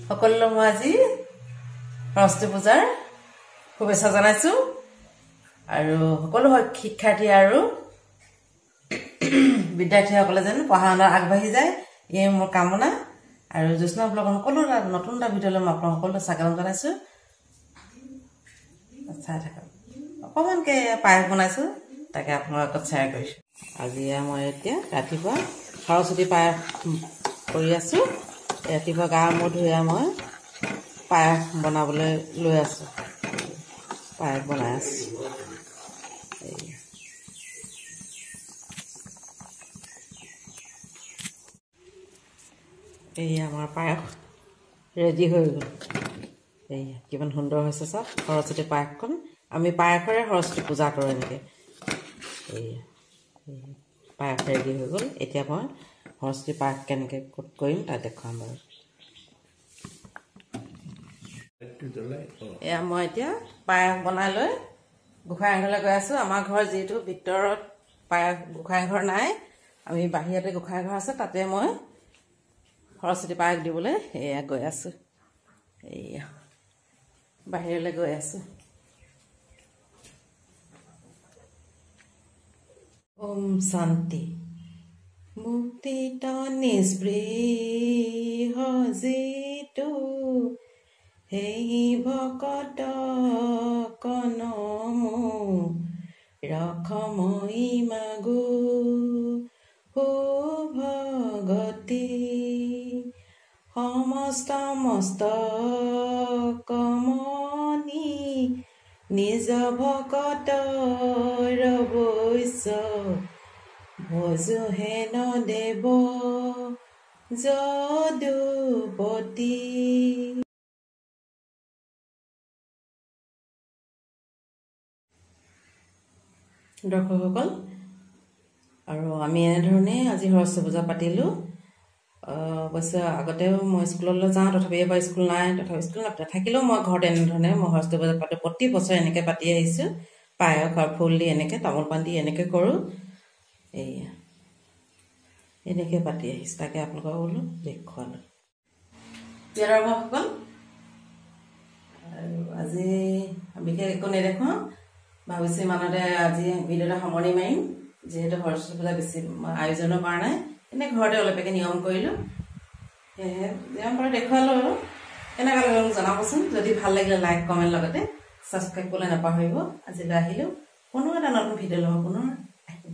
সকলো মই আজি সৰস্বতী পূজাৰ শুভেচ্ছা জনাইছো আৰু সকলো শিক্ষাৰ্থী আৰু বিদ্যাৰ্থীসকলে যেন পঢ়া-শুনাত আগবাঢ়ি যায় এই মোৰ কামনা আৰু জ্যোৎস্না ব্লগৰ সকলো নতুন এটা ভিডিঅ'লৈ মই আপোনালোক সকলোকে স্বাগতম জনাইছো চাই থাকক অকমানকে পায়স বনাইছো তাকে আপোনালোকৰ লগত শ্বেয়াৰ কৰিছো আজি মই এতিয়া ৰাতিপুৱা সৰস্বতী পায়স কৰি আছো ৰাতিপুৱা গা মূৰ ধুই মই পায়স বনাবলৈ লৈ আছো পায়স বনাই আছো এই আমাৰ পায়স ৰেডি হৈ গ'ল এই কিমান সুন্দৰ হৈছে সব সৰস্বতী পায়সখন আমি পায়সৰে সৰস্বতী পূজা কৰোঁ এনেকৈ এই পায়স ৰেডি হৈ গ'ল এতিয়া মই সৰস্বতী পায়স কেনেকৈ কৰিম তাক দেখুৱাম বাৰু এয়া মই এতিয়া পায়স বনাই লৈ গোসাঁই ঘৰলৈ গৈ আছোঁ আমাৰ ঘৰ যিহেতু ভিতৰত পায়স গোসাঁই ঘৰ নাই আমি বাহিৰতে গোসাঁই ঘৰ আছে তাতে মই সৰস্বতী পায়স দিবলৈ এয়া গৈ আছোঁ এয়া বাহিৰলৈ গৈ আছোঁ ওম শান্তি মুক্তিত নিস্পৃহ যিটো সেই ভকত কনমো ৰখমই মাগো ভগতি সমস্ত মস্তকমণি নিজ ভকতৰ বৈশ্য ভজো হেন দেৱ যদুপতি দৰ্শকসকল আৰু আমি এনেধৰণে আজি সৰস্বতী পূজা পাতিলোঁ অৱশ্যে আগতেও মই স্কুললৈ যাওঁ তথাপি এবাৰ স্কুল নাই তথাপি স্কুল নাথাকিলেও মই ঘৰত এনেধৰণে মই সৰস্বতী পূজা পাতোঁ প্ৰতি বছৰে এনেকৈ পাতি আহিছোঁ পায়স আৰু ফুল দি এনেকৈ তামোল পাণ দি এনেকৈ কৰোঁ এয়া এনেকৈ পাতি আহিছোঁ তাকে আপোনালোকক বোলো দেখুৱালোঁ প্ৰিয় দৰ্শকসকল আৰু আজি বিশেষ একো নেদেখুৱাওঁ ভাবিছোঁ ইমানতে আজি ভিডিঅ'টা সামৰণি মাৰিম যিহেতু সৰস্বতী পূজা বেছি আয়োজনৰ কৰা নাই এনে ঘৰতে অলপকে নিয়ম কৰিলোঁ সেয়েহে যিমান পাৰোঁ দেখুৱালোঁ আৰু কেনেকুৱা লাগিলে মোক জনাবচোন যদি ভাল লাগিলে লাইক কমেণ্ট লগতে ছাবস্ক্ৰাইব কৰিবলৈ নাপাহৰিব আজিলৈ আহিলোঁ পুনৰ এটা নতুন ভিডিঅ' ল'ব পুনৰ আহিম